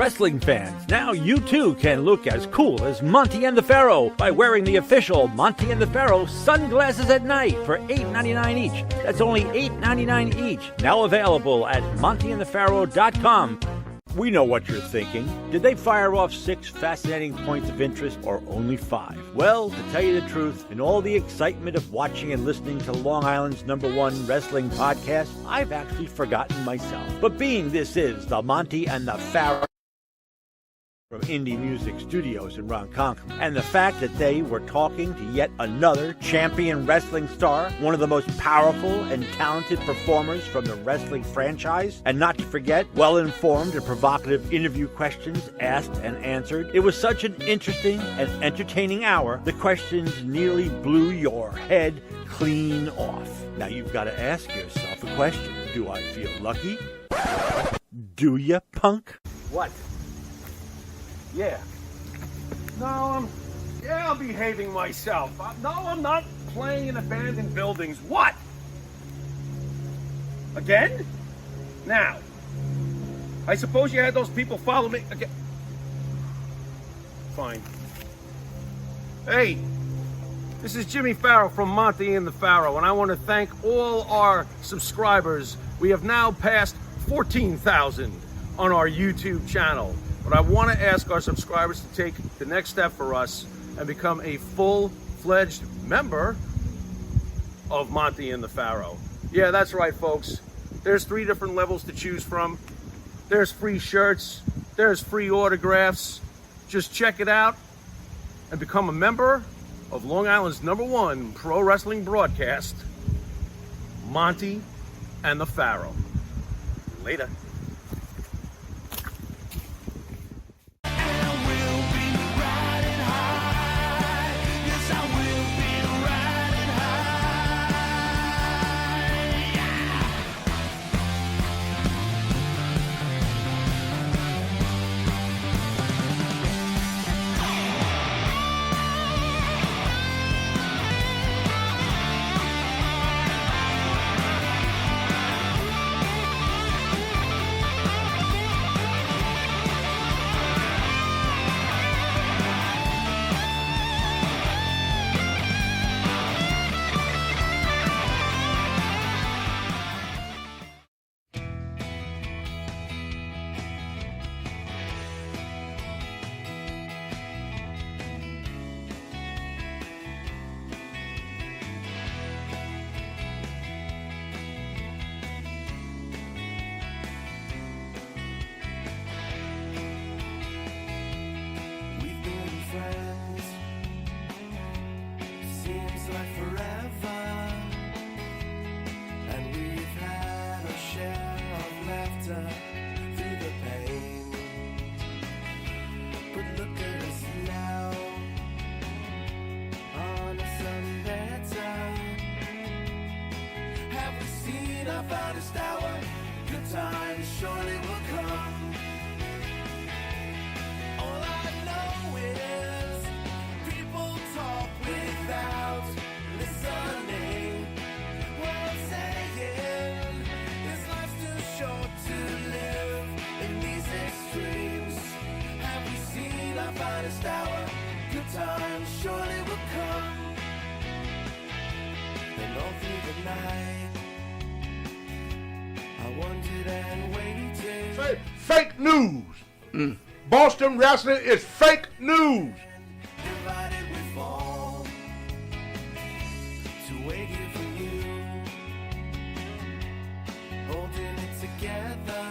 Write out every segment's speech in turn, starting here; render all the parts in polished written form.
Wrestling fans, now you too can look as cool as Monty and the Pharaoh by wearing the official Monty and the Pharaoh sunglasses at night for $8.99 each. That's only $8.99 each. Now available at montyandthepharaoh.com. We know what you're thinking. Did they fire off 6 fascinating points of interest or only 5? Well, to tell you the truth, in all the excitement of watching and listening to Long Island's #1 wrestling podcast, I've actually forgotten myself. But being this is the Monty and the Pharaoh from Indie Music Studios in Ronkonkoma, and the fact that they were talking to yet another champion wrestling star, one of the most powerful and talented performers from the wrestling franchise, and not to forget, well-informed and provocative interview questions asked and answered. It was such an interesting and entertaining hour, the questions nearly blew your head clean off. Now you've got to ask yourself a question. Do I feel lucky? Do ya, punk? What? Yeah. No, I'm behaving myself. No, I'm not playing in abandoned buildings. What? Again? Now, I suppose you had those people follow me again. Fine. Hey, this is Jimmy Pharaoh from Monty and the Pharaoh, and I want to thank all our subscribers. We have now passed 14,000 on our YouTube channel. But I want to ask our subscribers to take the next step for us and become a full-fledged member of Monty and the Pharaoh. Yeah, that's right, folks. There's 3 different levels to choose from. There's free shirts. There's free autographs. Just check it out and become a member of Long Island's #1 pro wrestling broadcast, Monty and the Pharaoh. Later. Finest hour, good times surely will come. All I know is people talk without listening. What I'm saying is life's too short to live in these extremes. Have we seen our finest hour? Good times surely will come. And all through the night I wondered and waited. Fake news. Boston wrestling is fake news. Divided we fall to wait here for you, holding it together,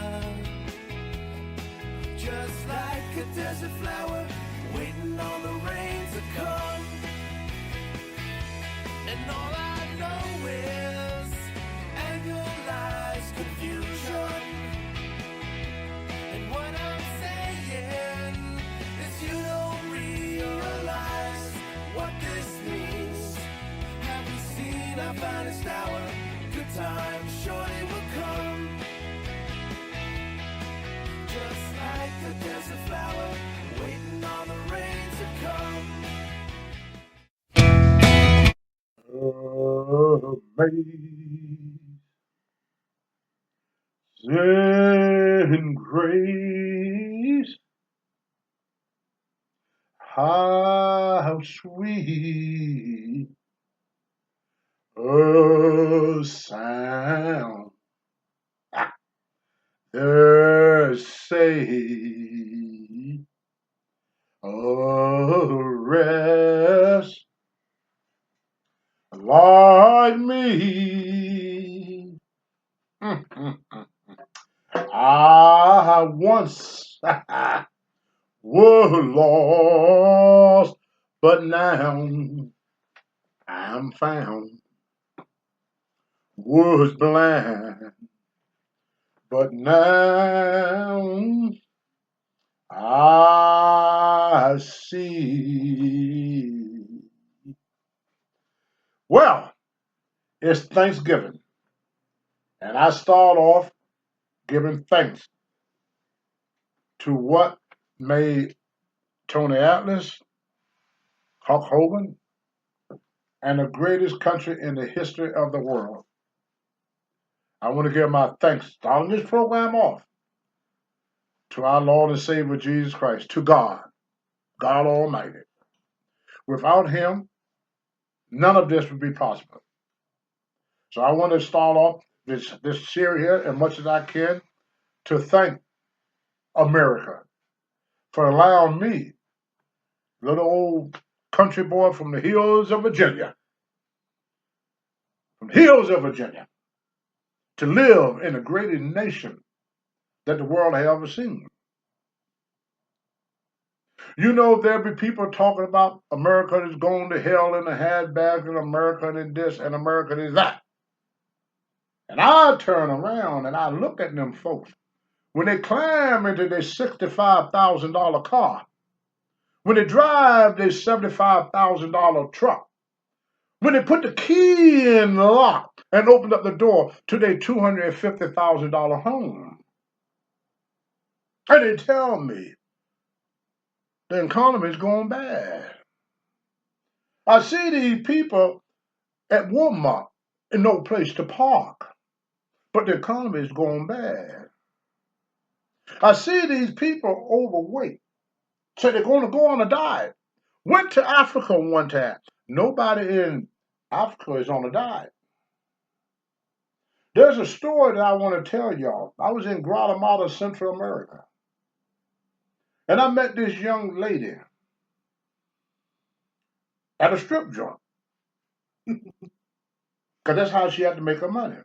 just like a desert flower, waiting on the rain to come. And all I know is annualized confusion. And what I'm saying is you don't realize what this means. Have we seen our finest hour? Good times surely will come. Just like a desert flower, waiting on the rain to come. Amazing grace, how sweet a sound the say rest like me. Mm, mm, mm. I once was lost, but now I'm found. Was blind, but now I see. Well, it's Thanksgiving, and I start off giving thanks to what made Tony Atlas, Hulk Hogan, and the greatest country in the history of the world. I want to give my thanks, starting this program off, to our Lord and Savior Jesus Christ, to God, God Almighty. Without Him, none of this would be possible. So I want to start off this series here as much as I can to thank America for allowing me, little old country boy from the hills of Virginia, to live in the greatest nation that the world has ever seen. You know, there'll be people talking about America is going to hell in a handbag, and America and this, and America is that. And I turn around and I look at them folks when they climb into their $65,000 car, when they drive their $75,000 truck, when they put the key in the lock and open up the door to their $250,000 home. And they tell me the economy is going bad. I see these people at Walmart and no place to park, but the economy is going bad. I see these people overweight, so they're going to go on a diet. Went to Africa one time. Nobody in Africa is on a diet. There's a story that I want to tell y'all. I was in Guatemala, Central America, and I met this young lady at a strip joint, because that's how she had to make her money.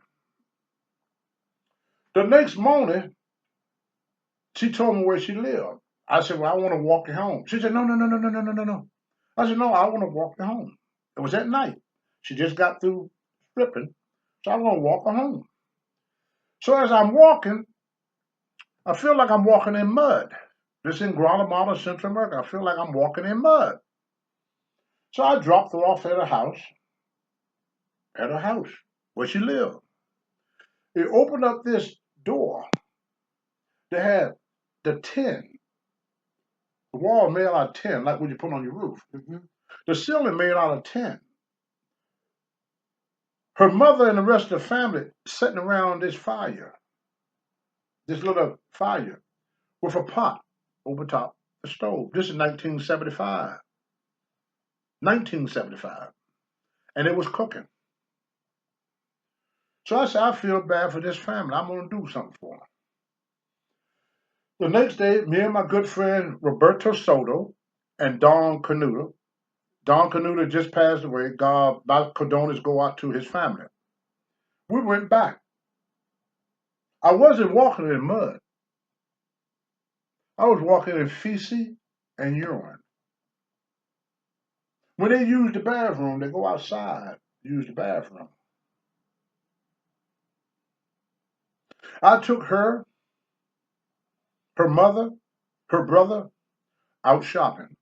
The next morning, she told me where she lived. I said, well, I want to walk you home. She said, no, no, no, no, no, no, no, no, no. I said, no, I want to walk you home. It was at night. She just got through stripping, so I want to walk her home. So as I'm walking, I feel like I'm walking in mud. This in Guatemala, Central America. I feel like I'm walking in mud. So I dropped her off at her house where she lived. It opened up this door that had the tin. The wall made out of tin, like what you put on your roof. The ceiling made out of tin. Her mother and the rest of the family sitting around this fire, this little fire, with a pot over top the stove. This is 1975. 1975. And it was cooking. So I said, I feel bad for this family. I'm going to do something for them. The next day, me and my good friend Roberto Soto and Don Canuta. Don Canuta just passed away. God, my condolences go out to his family. We went back. I wasn't walking in mud. I was walking in feces and urine. When they use the bathroom, they go outside, use the bathroom. I took her mother, her brother, out shopping.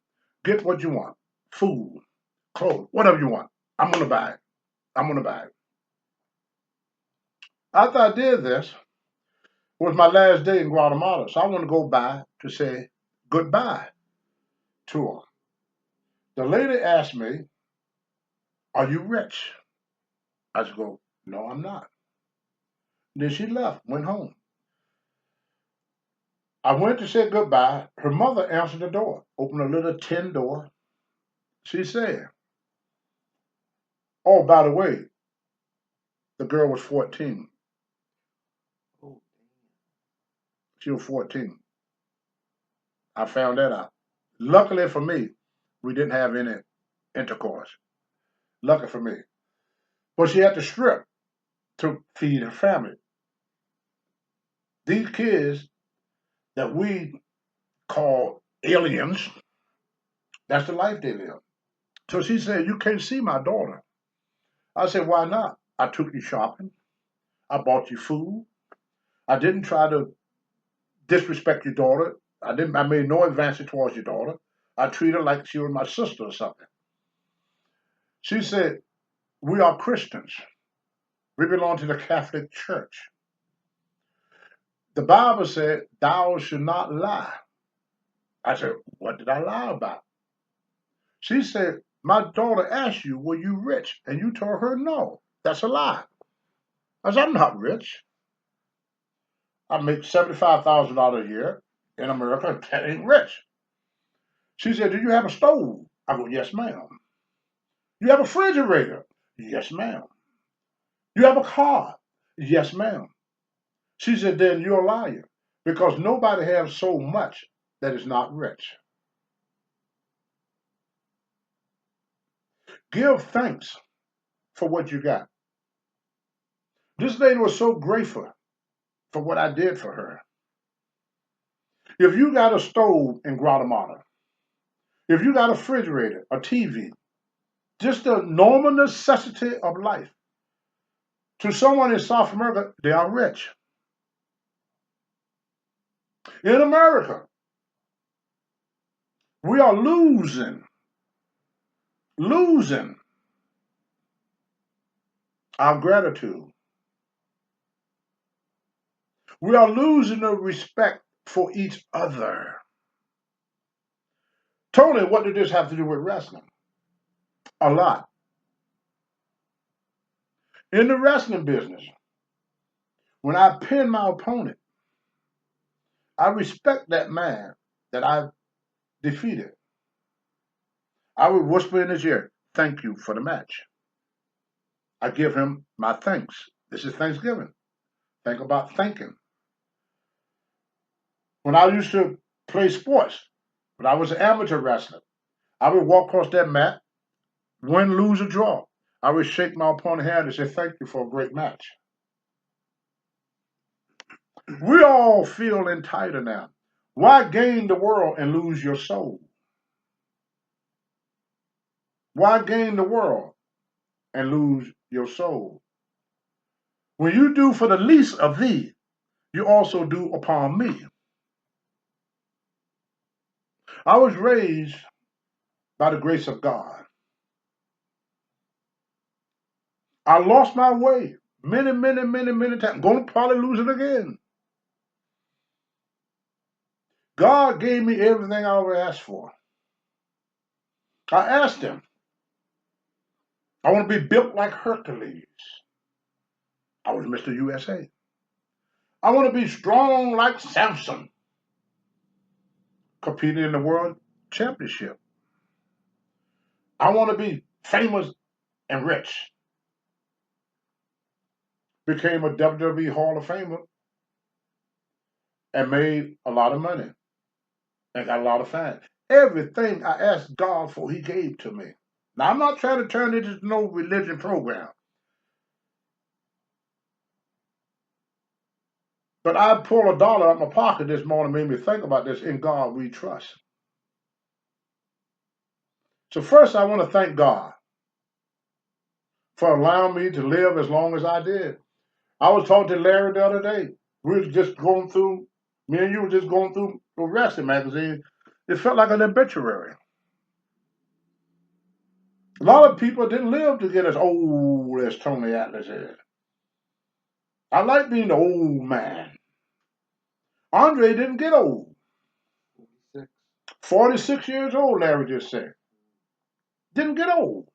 Get what you want. Food, clothes, whatever you want. I'm going to buy it. I'm going to buy it. After I did this, it was my last day in Guatemala, so I want to go by to say goodbye to her. The lady asked me, are you rich? I said, no, I'm not. Then she left, went home. I went to say goodbye. Her mother answered the door, opened a little tin door. She said, oh, by the way, the girl was 14. She was 14. I found that out. Luckily for me, we didn't have any intercourse. Lucky for me. But she had to strip to feed her family. These kids that we call aliens, that's the life they live. So she said, you can't see my daughter. I said, why not? I took you shopping. I bought you food. I didn't try to disrespect your daughter. I made no advances towards your daughter. I treated her like she was my sister or something. She said, we are Christians. We belong to the Catholic Church. The Bible said, thou should not lie. I said, what did I lie about? She said, my daughter asked you, were you rich? And you told her no. That's a lie. I said, I'm not rich. I make $75,000 a year in America. That ain't rich. She said, do you have a stove? I go, yes, ma'am. You have a refrigerator? Yes, ma'am. You have a car? Yes, ma'am. She said, then you're a liar because nobody has so much that is not rich. Give thanks for what you got. This lady was so grateful for what I did for her. If you got a stove in Guatemala, if you got a refrigerator, a TV, just the normal necessity of life, to someone in South America, they are rich. In America, we are losing our gratitude. We are losing the respect for each other. Tony, what did this have to do with wrestling? A lot. In the wrestling business, when I pin my opponent, I respect that man that I defeated. I would whisper in his ear, thank you for the match. I give him my thanks. This is Thanksgiving. Think about thanking. When I used to play sports, when I was an amateur wrestler, I would walk across that mat, win, lose, or draw. I would shake my opponent's hand and say, thank you for a great match. We all feel entitled now. Why gain the world and lose your soul? Why gain the world and lose your soul? When you do for the least of thee, you also do upon me. I was raised by the grace of God. I lost my way many times. Going to probably lose it again. God gave me everything I ever asked for. I asked him, I want to be built like Hercules. I was Mr. USA. I want to be strong like Samson, competing in the world championship. I want to be famous and rich. Became a WWE Hall of Famer and made a lot of money and got a lot of fans. Everything I asked God for, he gave to me. Now, I'm not trying to turn it into no religion program. But I pulled $1 out of my pocket this morning, made me think about this. In God we trust. So first, I want to thank God for allowing me to live as long as I did. I was talking to Larry the other day. We were just going through, me and you were just going through the wrestling magazine. It felt like an obituary. A lot of people didn't live to get as old as Tony Atlas is. I like being the old man. Andre didn't get old. 46 years old, Larry just said. Didn't get old.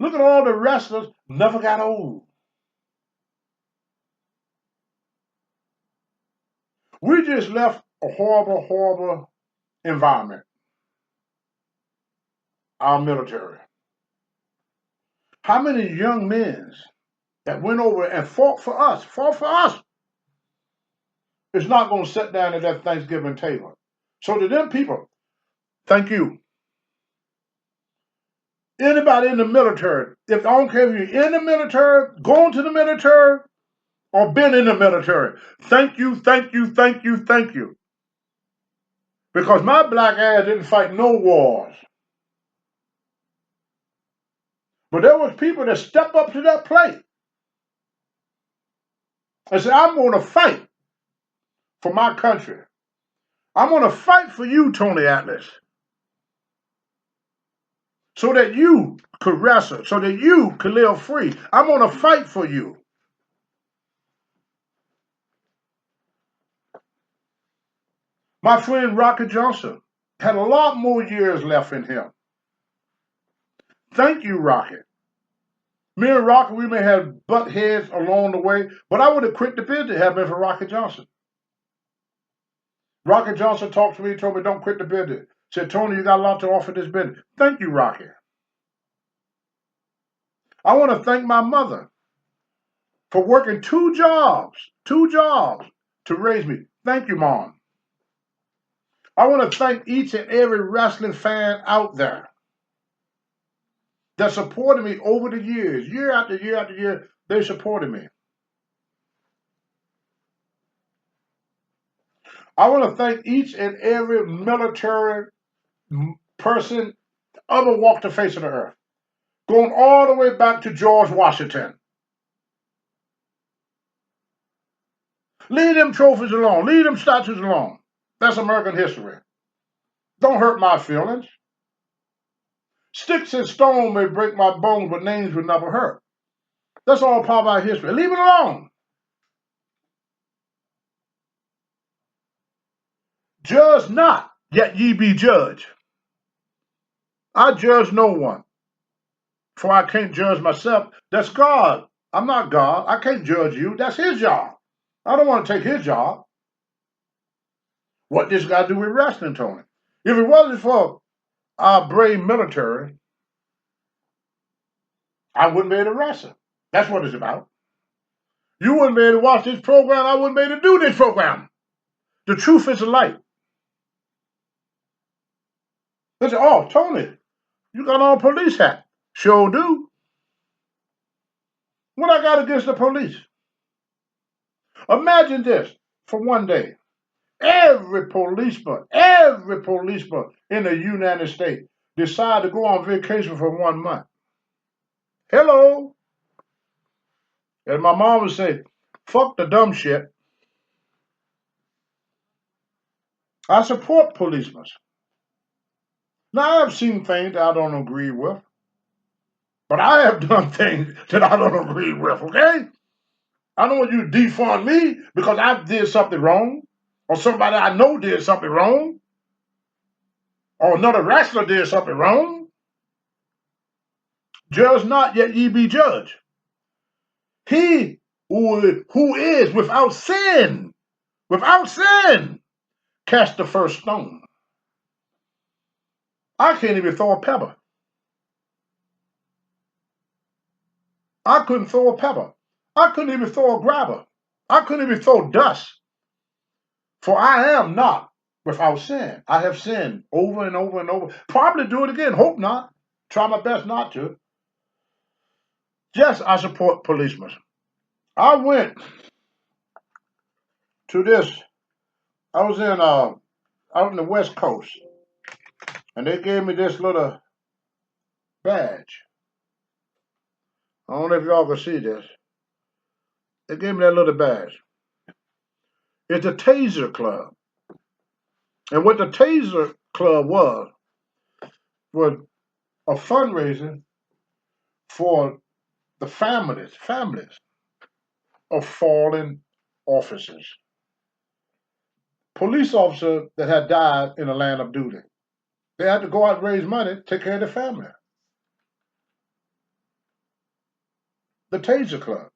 Look at all the wrestlers, never got old. We just left a horrible, horrible environment, our military. How many young men that went over and fought for us, is not going to sit down at that Thanksgiving table. So to them people, thank you. Anybody in the military, if I don't care if you're in the military, going to the military, or been in the military, thank you, thank you, thank you, thank you. Because my black ass didn't fight no wars. But there was people that stepped up to that plate and said, I'm going to fight for my country. I'm going to fight for you, Tony Atlas, so that you could wrestle, so that you could live free. I'm going to fight for you. My friend Rocky Johnson had a lot more years left in him. Thank you, Rocky. Me and Rocky, we may have butt heads along the way, but I would have quit the business had it been for Rocky Johnson. Rocky Johnson talked to me, told me, don't quit the business. Said, Tony, you got a lot to offer this business. Thank you, Rocky. I want to thank my mother for working two jobs to raise me. Thank you, Mom. I want to thank each and every wrestling fan out there that supported me over the years. Year after year after year, they supported me. I want to thank each and every military person ever walked the face of the earth, going all the way back to George Washington. Leave them trophies alone. Leave them statues alone. That's American history. Don't hurt my feelings. Sticks and stones may break my bones, but names will never hurt. That's all part of our history. Leave it alone. Judge not, yet ye be judged. I judge no one, for I can't judge myself. That's God. I'm not God. I can't judge you. That's his job. I don't want to take his job. What this got to do with wrestling, Tony? If it wasn't for our brave military, I wouldn't be able to wrestle. That's what it's about. You wouldn't be able to watch this program. I wouldn't be able to do this program. The truth is a light. They say, oh, Tony, you got on a police hat. Sure do. What I got against the police? Imagine this for one day. Every policeman in the United States decide to go on vacation for 1 month. Hello. As my mom would say, fuck the dumb shit. I support policemen. Now, I have seen things that I don't agree with, but I have done things that I don't agree with, okay? I don't want you to defund me because I did something wrong, or somebody I know did something wrong, or another wrestler did something wrong. Judge not, yet ye be judged. He who is without sin, cast the first stone. I can't even throw a pebble. I couldn't throw a pebble. I couldn't even throw a grabber. I couldn't even throw dust. For I am not without sin. I have sinned over and over and over. Probably do it again. Hope not. Try my best not to. Yes, I support policemen. I went to this. I was out in the West Coast, and they gave me this little badge. I don't know if y'all can see this. They gave me that little badge. It's the Taser Club. And what the Taser Club was a fundraiser for the families of fallen officers. Police officers that had died in the line of duty. They had to go out and raise money to take care of their family. The Taser Club.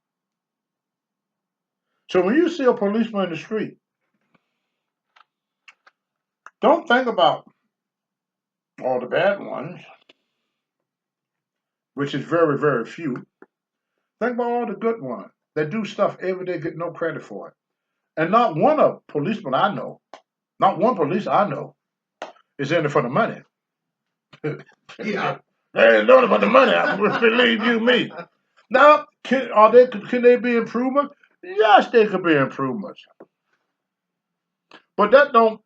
So when you see a policeman in the street Don't think about all the bad ones, which is very, very few. Think about all the good ones that do stuff every day, get no credit for it. And not one of policemen I know, not one police I know, is in it for the money. Yeah. They ain't doing it for the money. Believe you me. Now, can they be improvements? Yes, they could be improvements. But that don't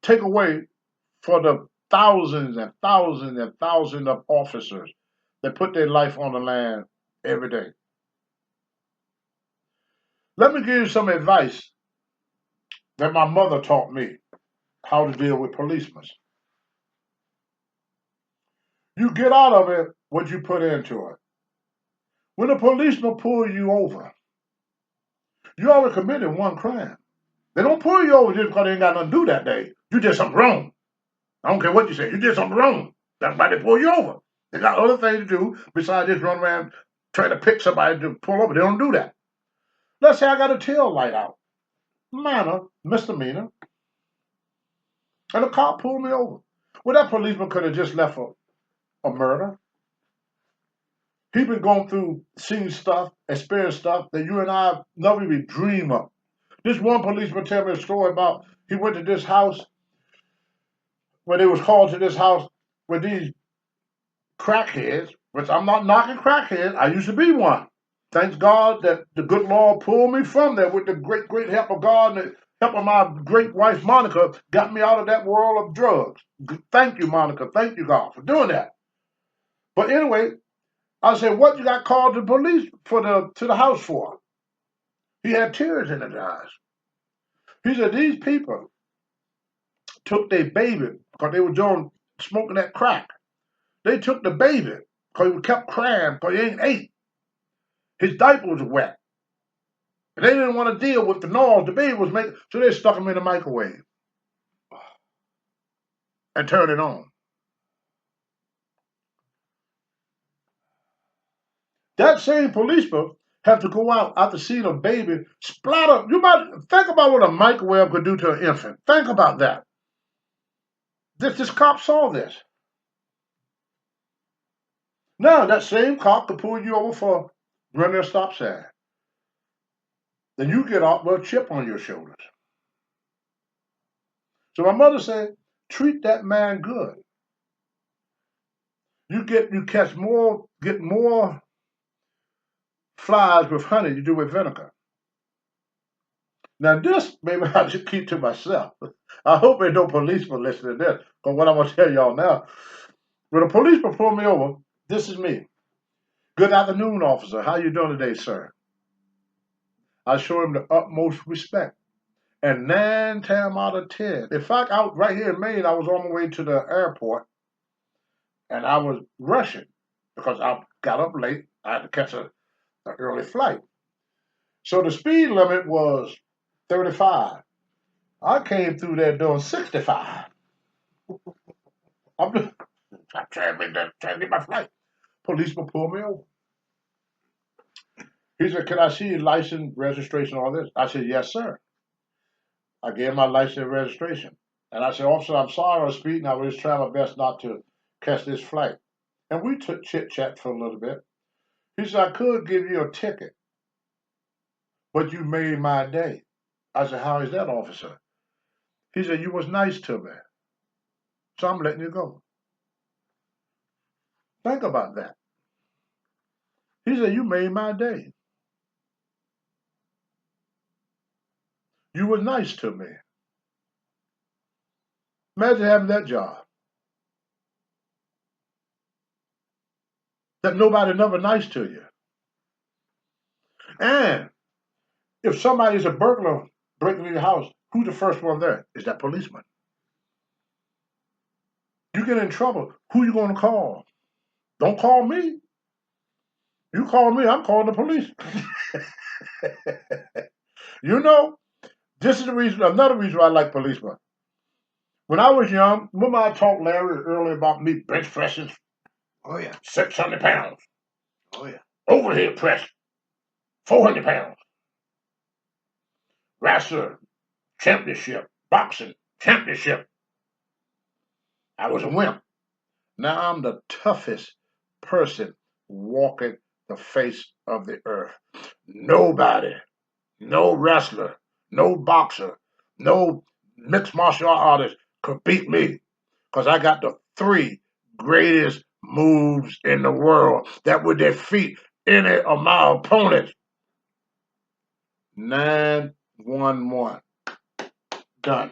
take away for the thousands and thousands and thousands of officers that put their life on the line every day. Let me give you some advice that my mother taught me how to deal with policemen. You get out of it what you put into it. When a policeman pulls you over, you already committed one crime. They don't pull you over just because they ain't got nothing to do that day. You did something wrong. I don't care what you say. You did something wrong. That's why they pull you over. They got other things to do besides just run around trying to pick somebody to pull over. They don't do that. Let's say I got a tail light out. Minor, misdemeanor. And a cop pulled me over. Well, that policeman could have just left a murder. He been going through, seen stuff, experienced stuff that you and I never even dream of. This one policeman tell me a story about he went to this house where they was called to this house with these crackheads, which I'm not knocking crackheads. I used to be one. Thanks God that the good Lord pulled me from there with the great, great help of God and the help of my great wife, Monica, got me out of that world of drugs. Thank you, Monica. Thank you, God, for doing that. But anyway, I said, what you got called the police to the house for? He had tears in his eyes. He said, these people took their baby because they were doing smoking that crack. They took the baby because he kept crying because he ain't ate. His diaper was wet. And they didn't want to deal with the noise the baby was making, so they stuck him in the microwave and turned it on. That same policeman have to go out after seeing a baby splatter. You might think about what a microwave could do to an infant. Think about that. This cop saw this. Now that same cop could pull you over for running a stop sign. Then you get off with a chip on your shoulders. So my mother said, treat that man good. You get more flies with honey than you do with vinegar. Now this maybe I should keep to myself. I hope ain't no policeman listening to this. But what I'm gonna tell y'all now, when a policeman pulled me over, this is me. Good afternoon, officer. How you doing today, sir? I show him the utmost respect. And 9 times out of 10. In fact, out right here in Maine, I was on my way to the airport and I was rushing because I got up late. I had to catch an early flight. So the speed limit was 35. I came through there doing 65. I'm trying to get my flight. Policeman pulled me over. He said, can I see your license, registration, all this? I said, yes, sir. I gave him my license and registration. And I said, officer, I'm sorry I was speeding. I was just trying my best not to catch this flight. And we took chit-chat for a little bit. He said, I could give you a ticket, but you made my day. I said, how is that, officer? He said, you was nice to me, so I'm letting you go. Think about that. He said, you made my day. You was nice to me. Imagine having that job. That nobody never nice to you. And if somebody's a burglar breaking into your house, who's the first one there? Is that policeman. You get in trouble, who you going to call? Don't call me. You call me, I'm calling the police. You know, this is the reason, another reason why I like policemen. When I was young, remember I talked Larry earlier about me bench pressing? Oh, yeah. 600 pounds. Oh, yeah. Overhead press, 400 pounds. Wrestler championship, boxing championship, I was a wimp. Now I'm the toughest person walking the face of the earth. Nobody, no wrestler, no boxer, no mixed martial art artist could beat me because I got the three greatest moves in the world that would defeat any of my opponents. 911. Done.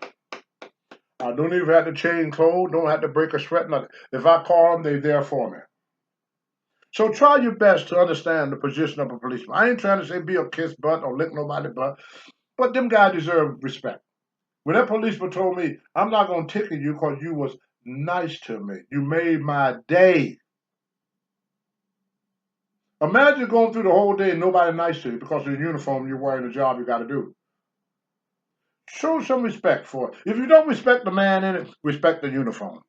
I don't even have to change clothes, don't have to break a sweat, nothing. If I call them, they're there for me. So try your best to understand the position of a policeman. I ain't trying to say be a kiss butt or lick nobody butt, but them guys deserve respect. When that policeman told me, I'm not going to ticket you because you was nice to me. You made my day. Imagine going through the whole day and nobody nice to you because of the uniform you're wearing, the job you got to do. Show some respect for it. If you don't respect the man in it, respect the uniform.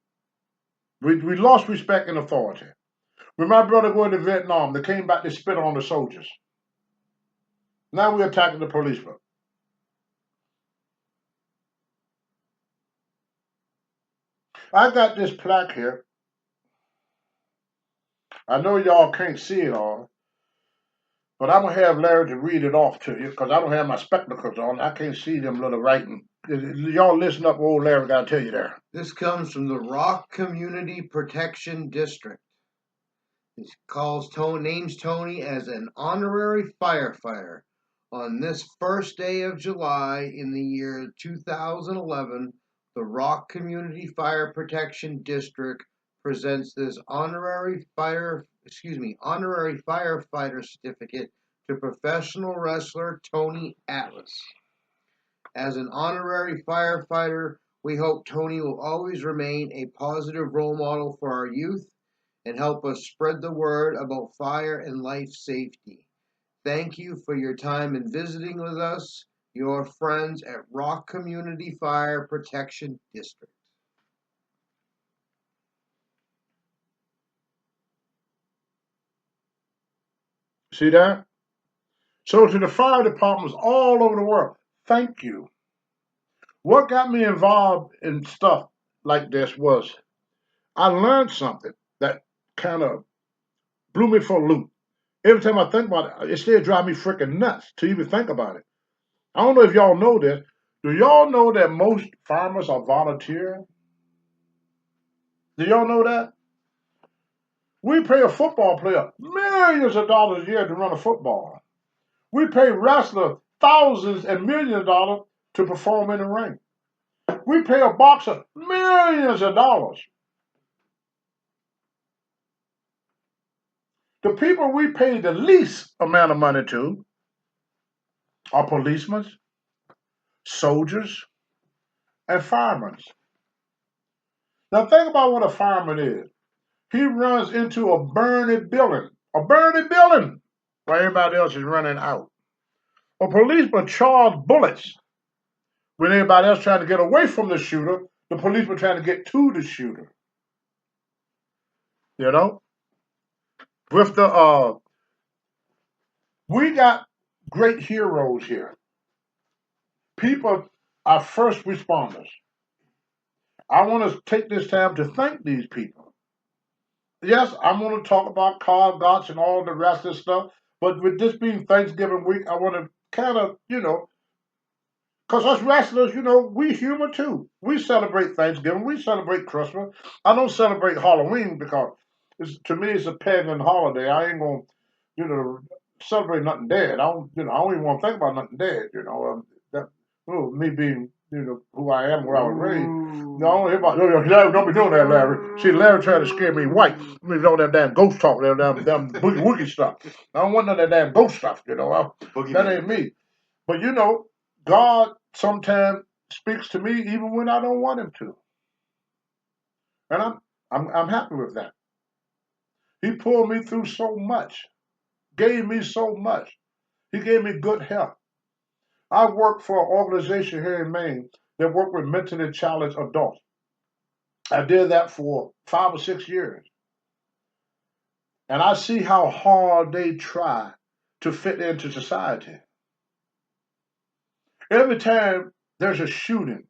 We lost respect and authority. When my brother going to Vietnam, they came back to spit on the soldiers. Now we're attacking the policemen. I got this plaque here. I know y'all can't see it all, but I'm going to have Larry to read it off to you because I don't have my spectacles on. I can't see them little writing. Y'all listen up what old Larry got to tell you there. This comes from the Rock Community Protection District. It names Tony as an honorary firefighter. On this first day of July in the year 2011, the Rock Community Fire Protection District presents this honorary firefighter certificate to professional wrestler Tony Atlas. As an honorary firefighter, we hope Tony will always remain a positive role model for our youth and help us spread the word about fire and life safety. Thank you for your time in visiting with us, your friends at Rock Community Fire Protection District. See that? So to the fire departments all over the world, thank you. What got me involved in stuff like this was I learned something that kind of blew me for a loop. Every time I think about it, it still drives me freaking nuts to even think about it. I don't know if y'all know this. Do y'all know that most farmers are volunteer? Do y'all know that? We pay a football player millions of dollars a year to run a football. We pay wrestlers thousands and millions of dollars to perform in the ring. We pay a boxer millions of dollars. The people we pay the least amount of money to are policemen, soldiers, and firemen. Now think about what a fireman is. He runs into a burning building, while everybody else is running out. A policeman charges bullets when everybody else trying to get away from the shooter. The policeman trying to get to the shooter. You know, with the we got great heroes here. People are first responders. I want to take this time to thank these people. Yes, I'm going to talk about Carl Gotch and all the rest of the stuff, but with this being Thanksgiving week, I want to kind of, because us wrestlers, we human too. We celebrate Thanksgiving. We celebrate Christmas. I don't celebrate Halloween because to me it's a pagan holiday. I ain't going to, celebrate nothing dead. I don't even want to think about nothing dead. Me being, who I am, where I was raised. No, I don't hear about. Larry, don't be doing that, Larry. See, Larry trying to scare me white. All that damn ghost talk, that damn boogie woogie stuff. I don't want none of that damn ghost stuff. That ain't me. But God sometimes speaks to me even when I don't want Him to, and I'm happy with that. He pulled me through so much, gave me so much. He gave me good health. I work for an organization here in Maine that work with mentally challenged adults. I did that for 5 or 6 years. And I see how hard they try to fit into society. Every time there's a shooting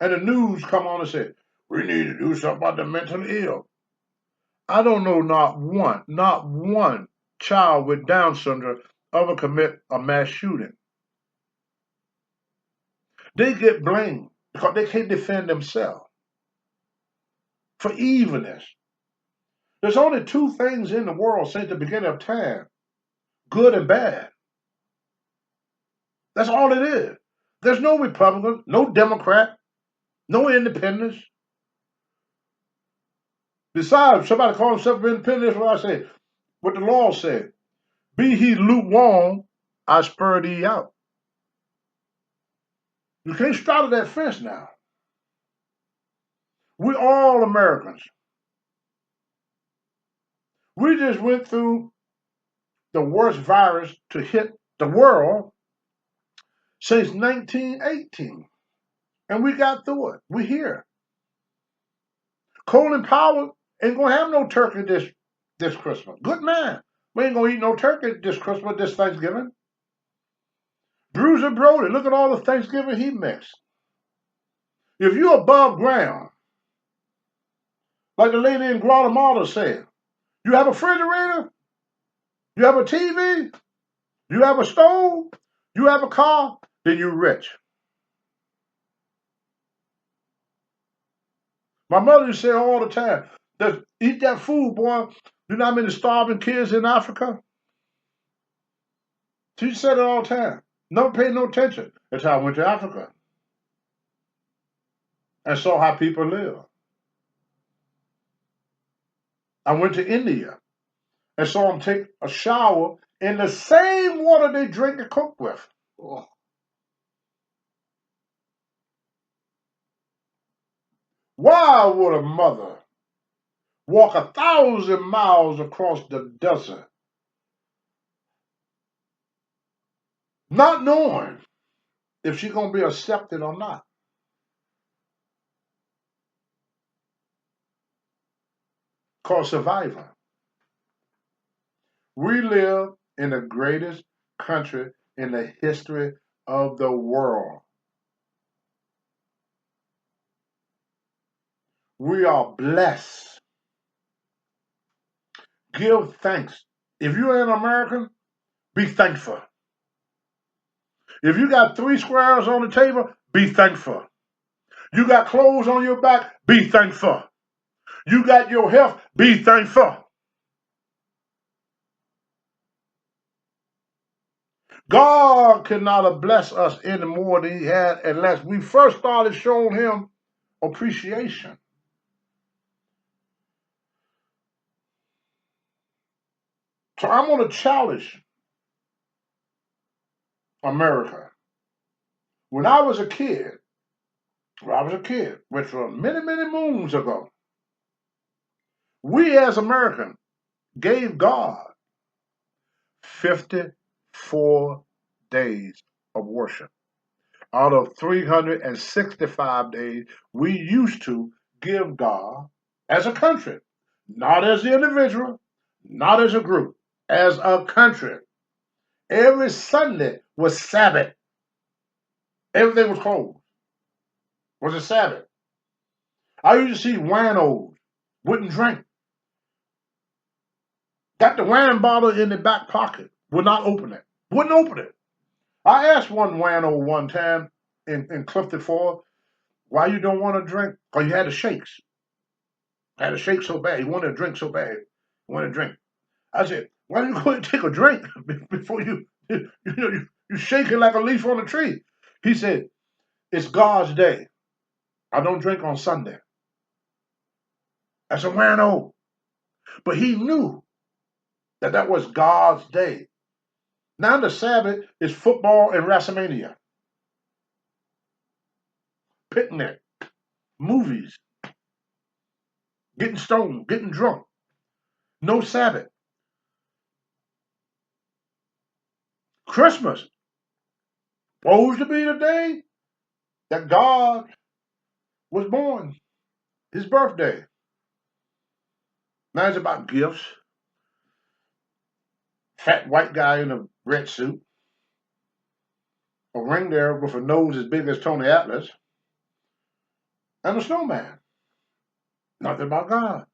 and the news come on and say, We need to do something about the mentally ill. I don't know not one child with Down syndrome ever commit a mass shooting. They get blamed because they can't defend themselves for evilness. There's only two things in the world since the beginning of time, good and bad. That's all it is. There's no Republican, no Democrat, no independents. Besides, somebody call himself an independent, that's what I say. What the law said. Be he lukewarm, I spur thee out. You can't straddle that fence now. We're all Americans. We just went through the worst virus to hit the world since 1918. And we got through it. We're here. Colin Powell ain't gonna have no turkey this Christmas. Good man. We ain't gonna eat no turkey this Christmas, this Thanksgiving. Bruiser Brody, look at all the Thanksgiving he mixed. If you're above ground, like the lady in Guatemala said, you have a refrigerator, you have a TV, you have a stove, you have a car, then you're rich. My mother used to say all the time, eat that food, boy. You know how many starving kids in Africa? She said it all the time. Never paid no attention until I went to Africa and saw how people live. I went to India and saw them take a shower in the same water they drink and cook with. Oh, Why would a mother walk 1,000 miles across the desert, not knowing if she's going to be accepted or not? Called survivor. We live in the greatest country in the history of the world. We are blessed. Give thanks. If you're an American, be thankful. If you got 3 squares on the table, be thankful. You got clothes on your back, be thankful. You got your health, be thankful. God could not have blessed us any more than he had unless we first started showing him appreciation. So I'm going to challenge America. When I was a kid, which was many, many moons ago, we as Americans gave God 54 days of worship. Out of 365 days, we used to give God as a country, not as the individual, not as a group, as a country. Every Sunday was Sabbath. Everything was closed. Was a Sabbath. I used to see winos, wouldn't drink. Got the wine bottle in the back pocket, would not open it. Wouldn't open it. I asked one wino one time in Clifton Ford, why you don't want to drink? Because you had the shakes. Had a shake so bad. He wanted to drink so bad. He wanted to drink. I said, why don't you go and take a drink before you're shaking like a leaf on a tree? He said, it's God's day. I don't drink on Sunday. That's a wino. But he knew that was God's day. Now the Sabbath is football and WrestleMania. Picnic, movies, getting stoned, getting drunk. No Sabbath. Christmas, supposed to be the day that God was born, his birthday. Now it's about gifts. Fat white guy in a red suit. A reindeer with a nose as big as Tony Atlas. And a snowman. Nothing about God.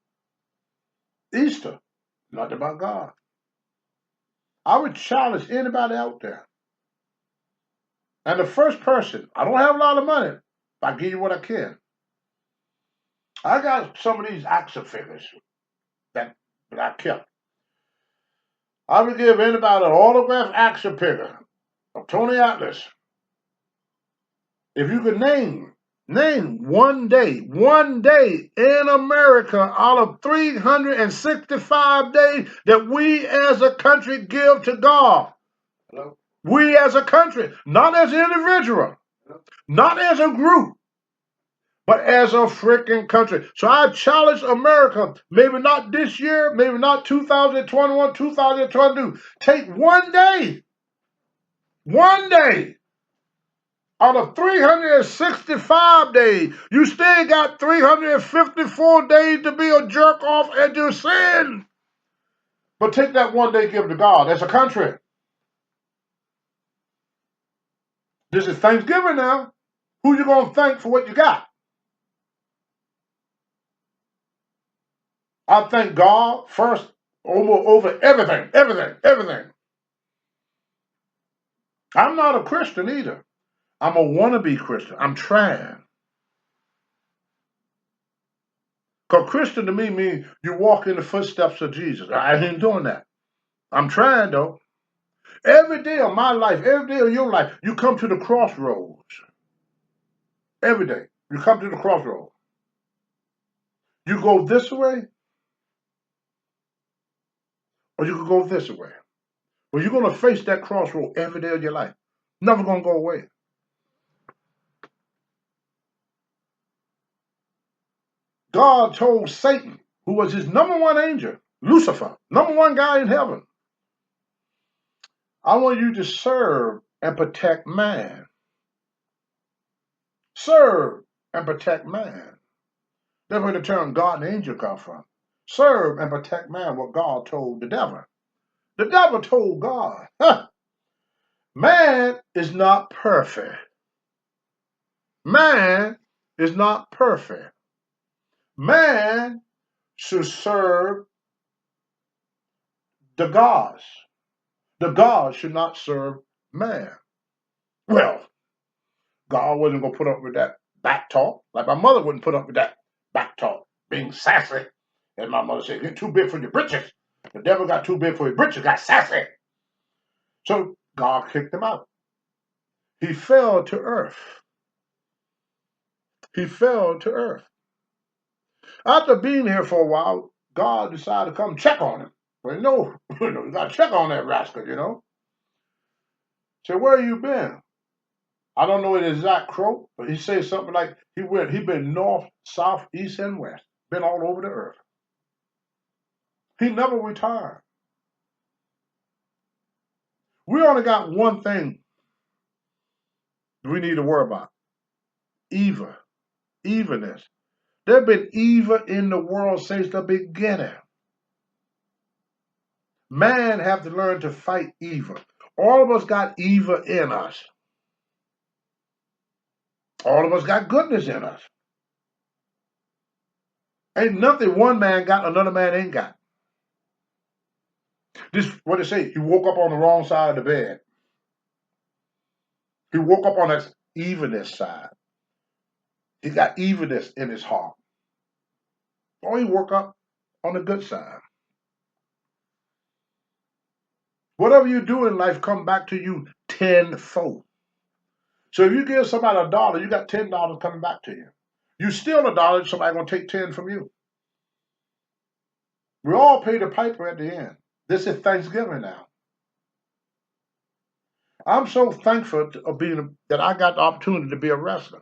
Easter, nothing about God. I would challenge anybody out there. And the first person, I don't have a lot of money, but I give you what I can. I got some of these action figures that I kept. I would give anybody an autographed action figure of Tony Atlas. If you could name one day in America out of 365 days that we as a country give to God. Hello? We as a country, not as an individual, not as a group, but as a freaking country. So I challenge America, maybe not this year, maybe not 2021, 2022. Take one day out of 365 days. You still got 354 days to be a jerk off and to sin. But take that one day, give it to God as a country. This is Thanksgiving now. Who you going to thank for what you got? I thank God first over everything. I'm not a Christian either. I'm a wannabe Christian. I'm trying. Because Christian to me means you walk in the footsteps of Jesus. I ain't doing that. I'm trying though. Every day of my life, every day of your life, you come to the crossroads. Every day, you come to the crossroads. You go this way, or you can go this way. Well, you're going to face that crossroad every day of your life. Never going to go away. God told Satan, who was his number one angel, Lucifer, number one guy in heaven, I want you to serve and protect man. Serve and protect man. That's where the term God and angel come from. Serve and protect man, what God told the devil. The devil told God, man is not perfect. Man is not perfect. Man should serve the gods. The gods should not serve man. Well, God wasn't going to put up with that back talk, like my mother wouldn't put up with that back talk, being sassy. As my mother said, get too big for your britches. The devil got too big for his britches, got sassy. So God kicked him out. He fell to earth. He fell to earth. After being here for a while, God decided to come check on him. Well, no, you got to check on that rascal, So where you been? I don't know the exact quote, but he said something like he been north, south, east, and west. Been all over the earth. He never retired. We only got one thing we need to worry about. Evilness. There's been evil in the world since the beginning. Man have to learn to fight evil. All of us got evil in us. All of us got goodness in us. Ain't nothing one man got another man ain't got. This what they say, he woke up on the wrong side of the bed. He woke up on that evilness side. He got evilness in his heart. Or he woke up on the good side. Whatever you do in life come back to you tenfold. So if you give somebody $1, you got $10 coming back to you. You steal $1, somebody gonna take 10 from you. We all pay the piper at the end. This is Thanksgiving now. I'm so thankful that I got the opportunity to be a wrestler.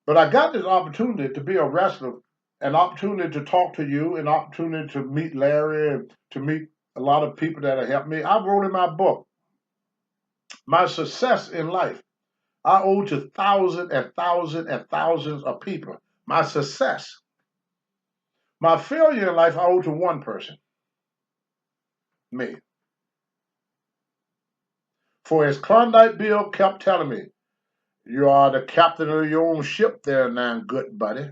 But I got this opportunity to be a wrestler, an opportunity to talk to you, an opportunity to meet Larry, and to meet a lot of people that have helped me. I wrote in my book, my success in life, I owe to thousands and thousands and thousands of people. My success. My failure in life, I owe to one person. Me. For as Klondike Bill kept telling me, You are the captain of your own ship there now, good buddy.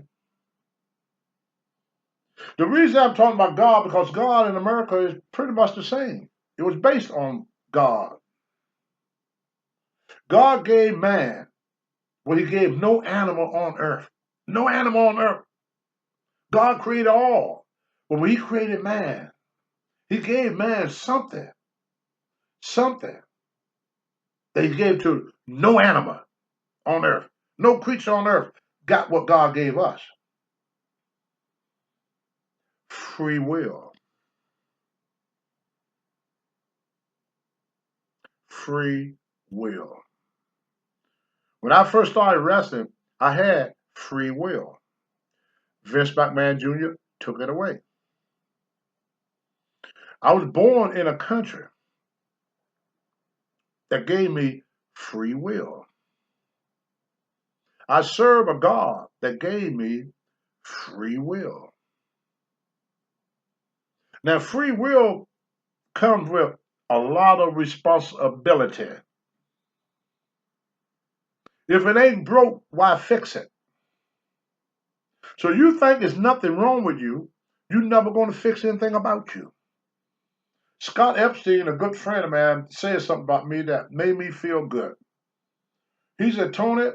The reason I'm talking about God, because God in America is pretty much the same. It was based on God. God gave man what he gave no animal on earth. No animal on earth. God created all. But when he created man, he gave man something that he gave to no animal on earth. No creature on earth got what God gave us. Free will. Free will. When I first started wrestling, I had free will. Vince McMahon Jr. took it away. I was born in a country that gave me free will. I serve a God that gave me free will. Now, free will comes with a lot of responsibility. If it ain't broke, why fix it? So you think there's nothing wrong with you, you're never going to fix anything about you. Scott Epstein, a good friend of mine, said something about me that made me feel good. He said, Tony,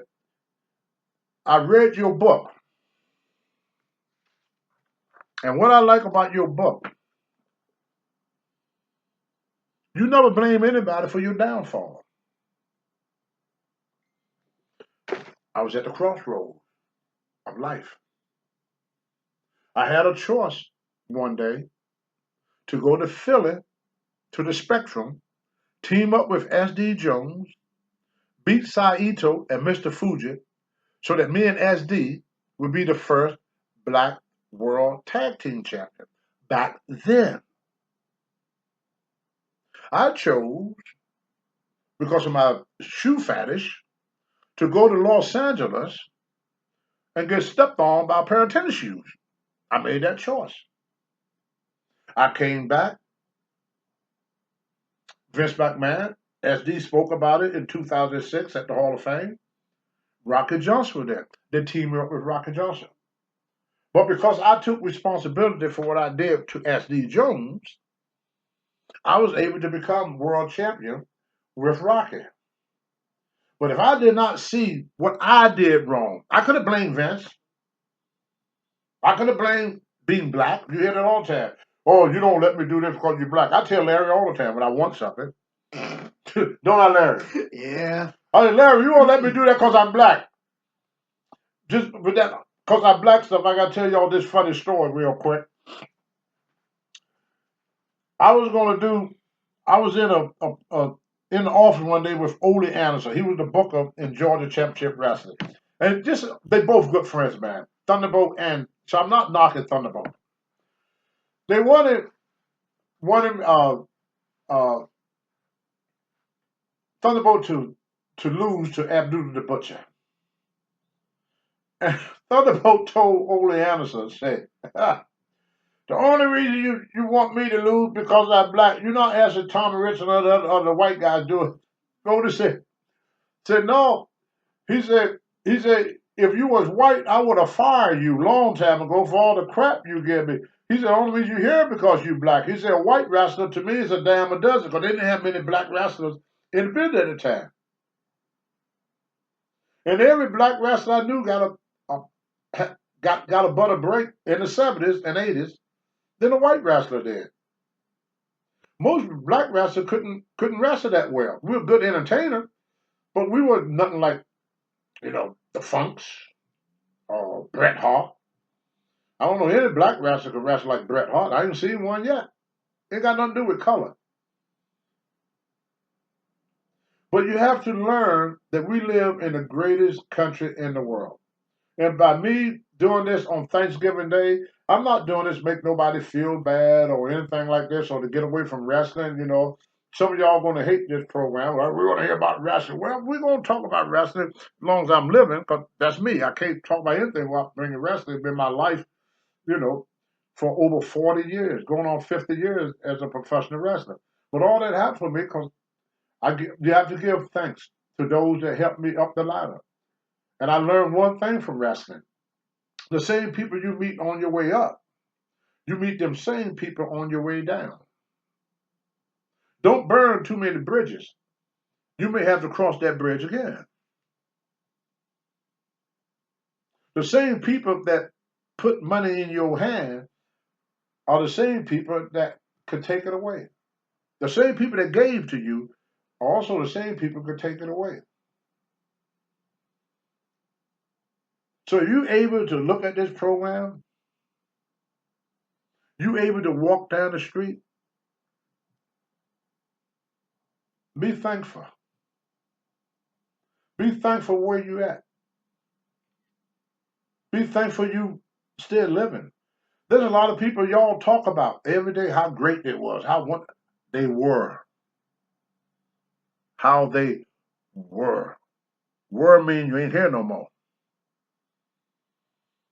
I read your book. And what I like about your book, you never blame anybody for your downfall. I was at the crossroads of life. I had a choice one day to go to Philly, to the Spectrum, team up with S.D. Jones, beat Saito and Mr. Fuji, so that me and S.D. would be the first black world tag team champion. Back then, I chose, because of my shoe fetish, to go to Los Angeles and get stepped on by a pair of tennis shoes. I made that choice. I came back. Vince McMahon, SD spoke about it in 2006 at the Hall of Fame. Rocky Johnson was there. They teamed me up with Rocky Johnson. But because I took responsibility for what I did to SD Jones, I was able to become world champion with Rocky. But if I did not see what I did wrong, I could have blamed Vince. I could have blamed being black. You hear that all the time. Oh, you don't let me do this because you're black. I tell Larry all the time when I want something. Don't I, Larry? Yeah. I say, Larry, you won't let me do that because I'm black. Just with that, because I'm black stuff, I got to tell y'all this funny story real quick. I was in the office one day with Ole Anderson. He was the booker in Georgia Championship Wrestling. And they both good friends of mine. Thunderbolt so I'm not knocking Thunderbolt. They wanted Thunderbolt to lose to Abdullah the Butcher. And Thunderbolt told Ole Anderson, said, the only reason you want me to lose because I'm black, you're not asking Tommy Rich and other white guys do it. Go to say, said, no. He said, if you was white, I would have fired you long time ago for all the crap you give me. He said, the only reason you're here because you black. He said, a white wrestler to me is a damn a dozen because they didn't have many black wrestlers in the business at the time. And every black wrestler I knew got a better break in the 70s and 80s than a white wrestler did. Most black wrestlers couldn't wrestle that well. We were good entertainers, but we were nothing like, the Funks or Bret Hart. I don't know any black wrestler can wrestle like Bret Hart. I ain't seen one yet. It got nothing to do with color. But you have to learn that we live in the greatest country in the world. And by me doing this on Thanksgiving Day, I'm not doing this to make nobody feel bad or anything like this or to get away from wrestling. Some of y'all going to hate this program. Well, we're going to hear about wrestling. Well, we're going to talk about wrestling as long as I'm living, because that's me. I can't talk about anything without bringing wrestling. It's been my life, for over 40 years, going on 50 years as a professional wrestler. But all that happened for me because you have to give thanks to those that helped me up the ladder. And I learned one thing from wrestling. The same people you meet on your way up, you meet them same people on your way down. Don't burn too many bridges. You may have to cross that bridge again. The same people that put money in your hand are the same people that could take it away. The same people that gave to you are also the same people who could take it away. So you able to look at this program? You able to walk down the street? Be thankful. Be thankful where you at. Be thankful you still living. There's a lot of people y'all talk about every day how great they was, how they were. How they were. Were mean you ain't here no more.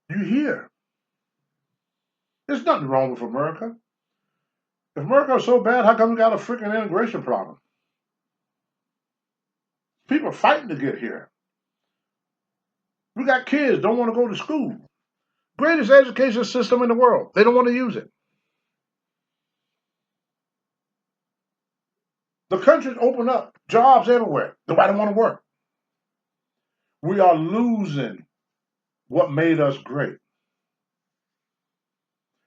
You here. There's nothing wrong with America. If America is so bad, how come we got a freaking immigration problem? People are fighting to get here. We got kids don't want to go to school. Greatest education system in the world. They don't want to use it. The country's open up. Jobs everywhere. Nobody want to work. We are losing what made us great.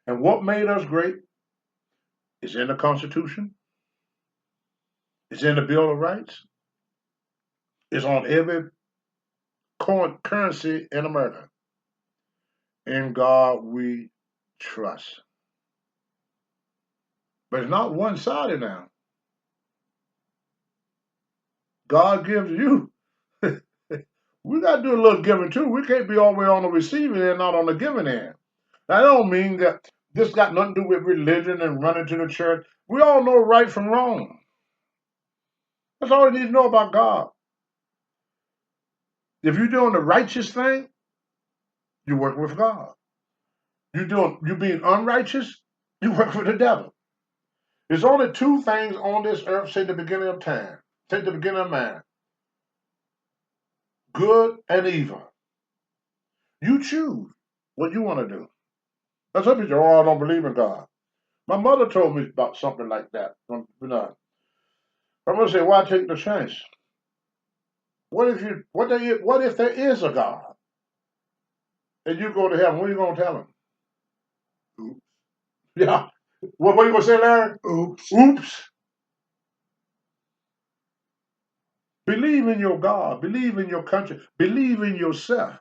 And what made us great is in the Constitution. It's in the Bill of Rights. It's on every currency in America. In God we trust. But it's not one-sided now. God gives you. We got to do a little giving too. We can't be all the way on the receiving end, not on the giving end. That don't mean that this got nothing to do with religion and running to the church. We all know right from wrong. That's all you need to know about God. If you're doing the righteous thing, you work with God. You being unrighteous, you work with the devil. There's only two things on this earth since the beginning of time, since the beginning of man. Good and evil. You choose what you want to do. Now some people say, oh, I don't believe in God. My mother told me about something like that. I'm going to say, why take the chance? What if there is a God? And you go to heaven, what are you going to tell him? Oops. Yeah. What are you going to say, Larry? Oops. Oops. Believe in your God. Believe in your country. Believe in yourself.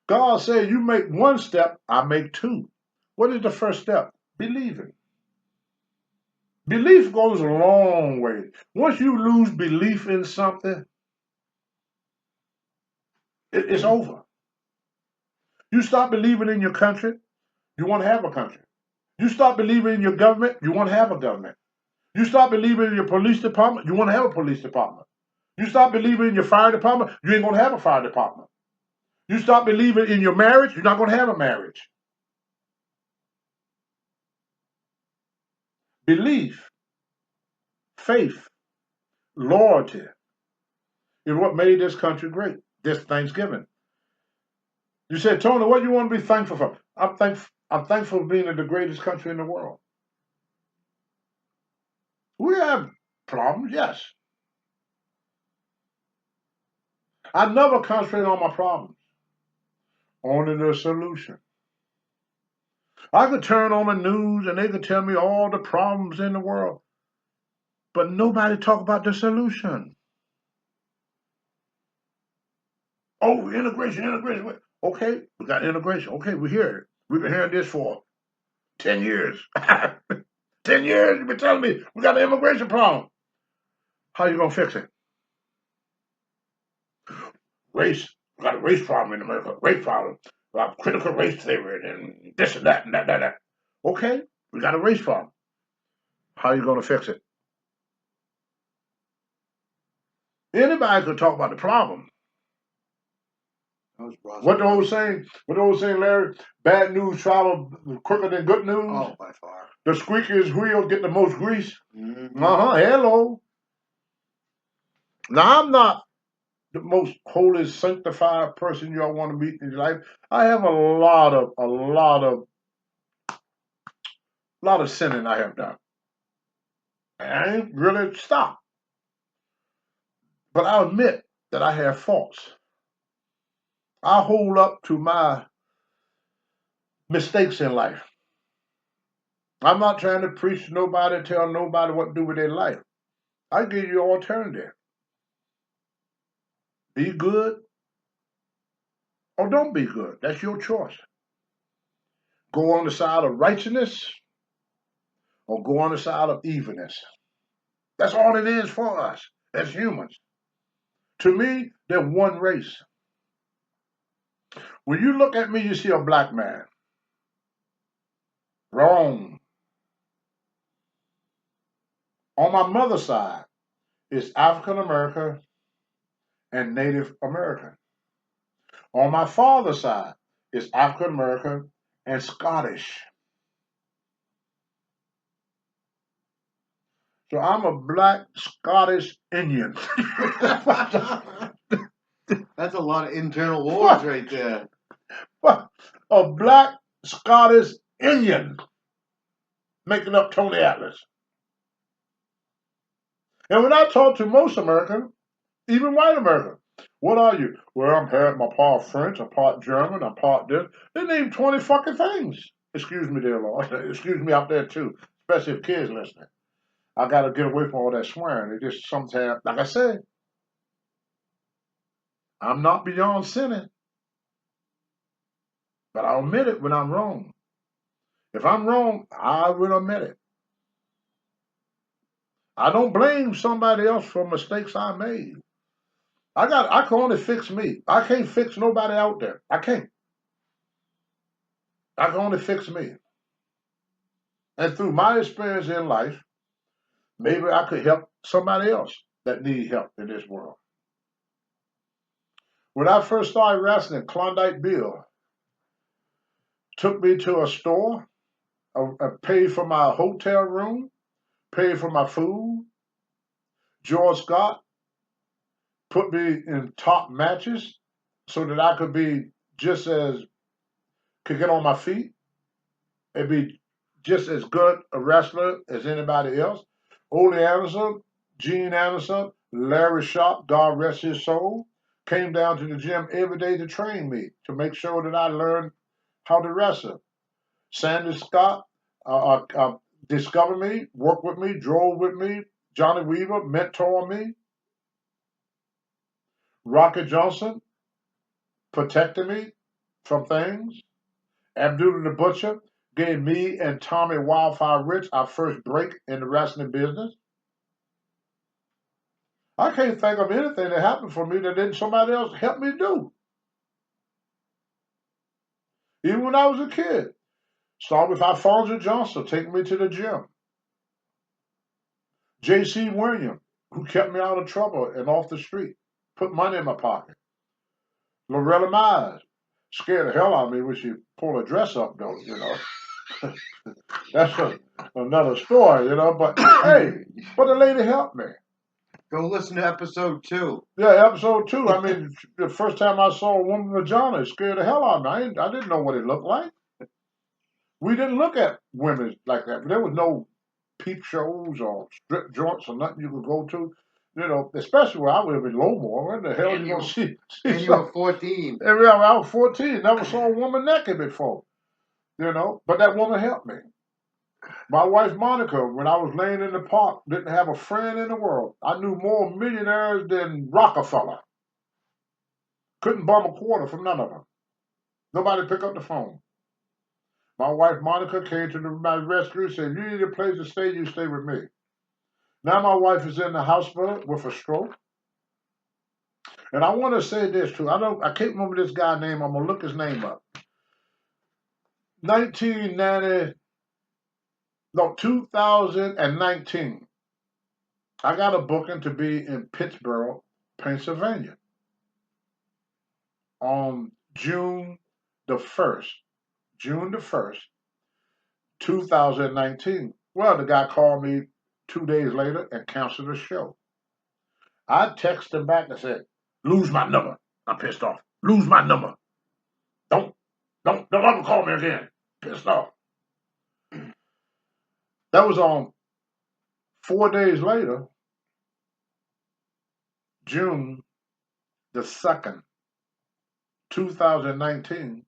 God said, you make one step, I make two. What is the first step? Believing. Belief goes a long way. Once you lose belief in something, it's over. You stop believing in your country, you won't have a country. You stop believing in your government, you won't have a government. You stop believing in your police department, you won't have a police department. You stop believing in your fire department, you ain't going to have a fire department. You stop believing in your marriage, you're not going to have a marriage. Belief, faith, loyalty is what made this country great, this Thanksgiving. You said, Tony, what do you want to be thankful for? I'm thankful for being in the greatest country in the world. We have problems, yes. I never concentrate on my problems, only the solution. I could turn on the news and they could tell me all the problems in the world, but nobody talk about the solution. Oh, integration. Okay, we got integration. Okay, we hear it. We've been hearing this for 10 years. 10 years, you've been telling me we got an immigration problem. How you going to fix it? Race. We got a race problem in America. Race problem. We have critical race theory and this and that and that. Okay, we got a race problem. How are you going to fix it? Anybody could talk about the problem. What the old saying, Larry? Bad news travel quicker than good news. Oh, by far. The squeakiest wheel get the most grease. Mm-hmm. Hello. Now, I'm not the most holy, sanctified person y'all want to meet in your life. I have a lot of sinning I have done. I ain't really stopped. But I admit that I have faults. I hold up to my mistakes in life. I'm not trying to preach to nobody, tell nobody what to do with their life. I give you an alternative. Be good or don't be good. That's your choice. Go on the side of righteousness or go on the side of evilness. That's all it is for us as humans. To me, they're one race. When you look at me, you see a black man. Wrong. On my mother's side, it's African American and Native American. On my father's side, it's African American and Scottish. So I'm a black Scottish Indian. That's a lot of internal wars right there. A black Scottish Indian making up Tony Atlas. And when I talk to most Americans, even white Americans, what are you? Well, I'm half my part French, I'm part German, I'm part this. They name 20 fucking things. Excuse me, dear Lord. Excuse me out there too, especially if kids listening. I got to get away from all that swearing. It just sometimes, like I said, I'm not beyond sinning, but I'll admit it when I'm wrong. If I'm wrong, I will admit it. I don't blame somebody else for mistakes I made. I can only fix me. I can't fix nobody out there. I can't. I can only fix me. And through my experience in life, maybe I could help somebody else that need help in this world. When I first started wrestling, Klondike Bill took me to a store, paid for my hotel room, paid for my food. George Scott put me in top matches so that I could get on my feet and be just as good a wrestler as anybody else. Ole Anderson, Gene Anderson, Larry Sharp, God rest his soul, came down to the gym every day to train me, to make sure that I learned how to wrestle. Sandy Scott discovered me, worked with me, drove with me. Johnny Weaver mentored me. Rocky Johnson protected me from things. Abdullah the Butcher gave me and Tommy Wildfire Rich our first break in the wrestling business. I can't think of anything that happened for me that didn't somebody else help me do. Even when I was a kid. Started with Alfonso Johnson taking me to the gym. J.C. Williams, who kept me out of trouble and off the street, put money in my pocket. Loretta Mize scared the hell out of me when she pulled her dress up, though, you know. That's another story, you know. But hey, but the lady helped me. Go listen to episode 2. Yeah, episode 2. I mean, the first time I saw a woman vagina, it scared the hell out of me. I didn't know what it looked like. We didn't look at women like that. There was no peep shows or strip joints or nothing you could go to. You know, especially where I live in Lowmore. Where the hell are you going to see? And you were 14. I was 14. Never saw a woman naked before. You know, but that woman helped me. My wife Monica, when I was laying in the park, didn't have a friend in the world. I knew more millionaires than Rockefeller. Couldn't bum a quarter from none of them. Nobody pick up the phone. My wife Monica came to my rescue and said, "If you need a place to stay, you stay with me." Now my wife is in the hospital with a stroke. And I want to say this too. I can't remember this guy's name. I'm gonna look his name up. 2019. I got a booking to be in Pittsburgh, Pennsylvania on June the 1st, 2019. Well, the guy called me 2 days later and canceled the show. I texted him back and said, lose my number. I'm pissed off. Lose my number. Don't ever call me again. Pissed off. That was on 4 days later, June the 2nd, 2019,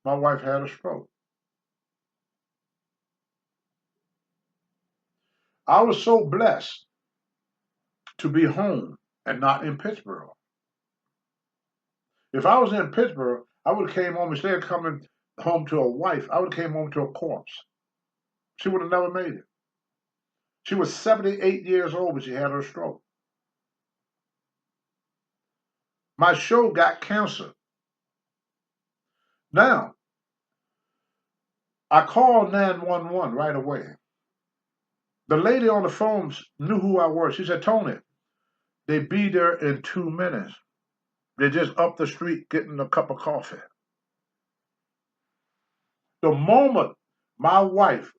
my wife had a stroke. I was so blessed to be home and not in Pittsburgh. If I was in Pittsburgh, I would have came home, instead of coming home to a wife, I would have came home to a corpse. She would have never made it. She was 78 years old when she had her stroke. My show got canceled. Now, I called 911 right away. The lady on the phone knew who I was. She said, Tony, they be there in 2 minutes. They're just up the street getting a cup of coffee. The moment my wife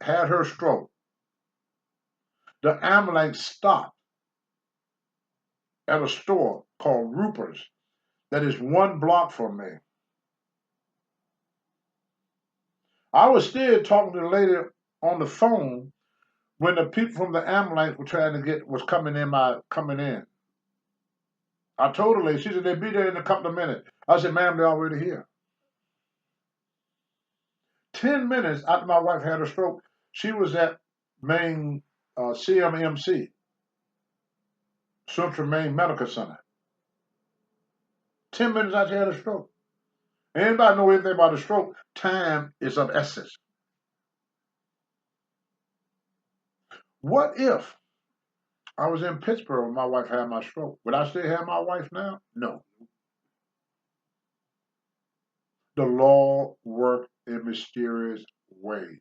had her stroke, the ambulance stopped at a store called Rupert's that is 1 block from me. I was still talking to the lady on the phone when the people from the ambulance was coming in. I told her, she said, they'll be there in a couple of minutes. I said, ma'am, they're already here. 10 minutes after my wife had her stroke, she was at Maine CMMC, Central Maine Medical Center. 10 minutes after she had a stroke. Anybody know anything about a stroke? Time is of essence. What if I was in Pittsburgh when my wife had my stroke? Would I still have my wife now? No. The law worked in mysterious ways.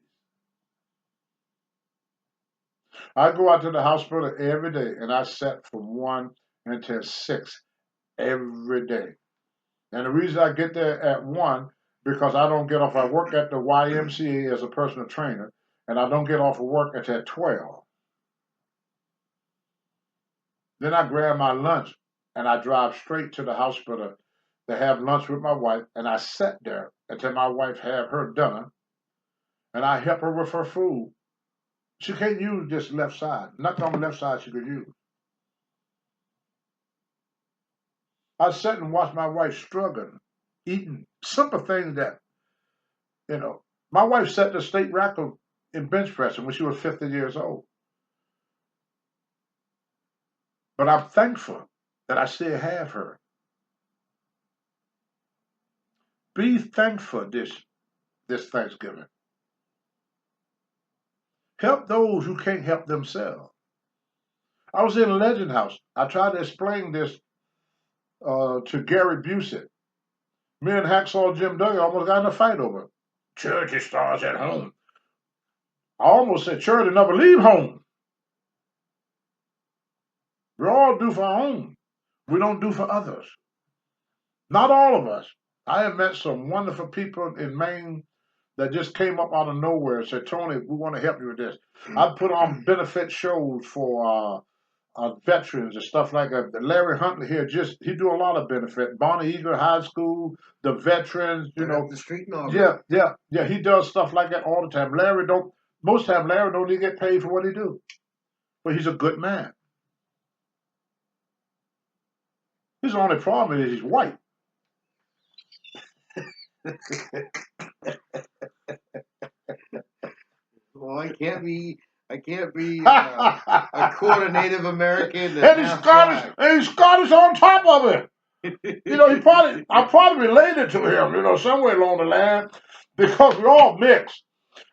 I go out to the hospital every day, and I sat from 1 until 6 every day. And the reason I get there at 1, because I don't get off. I work at the YMCA as a personal trainer, and I don't get off of work until 12. Then I grab my lunch, and I drive straight to the hospital to have lunch with my wife, and I sat there until my wife had her dinner, and I help her with her food. She can't use this left side. Nothing on the left side she could use. I sat and watched my wife struggling, eating simple things that, my wife set the state record in bench pressing when she was 50 years old. But I'm thankful that I still have her. Be thankful this Thanksgiving. Help those who can't help themselves. I was in Legend House. I tried to explain this to Gary Busey. Me and Hacksaw Jim Duggan almost got in a fight over it. Charity starts at home. I almost said charity never leave home. We all do for our own. We don't do for others. Not all of us. I have met some wonderful people in Maine that just came up out of nowhere and said, Tony, we want to help you with this. I put on benefit shows for veterans and stuff like that. Larry Huntley here, he do a lot of benefit. Bonnie Eagle High School, the veterans, The street and all. Yeah. He does stuff like that all the time. Most time Larry don't even get paid for what he do. But he's a good man. His only problem is he's white. Well, I can't be a quarter Native American And he's Scottish on top of it. I'm probably related to him, somewhere along the line, because we're all mixed.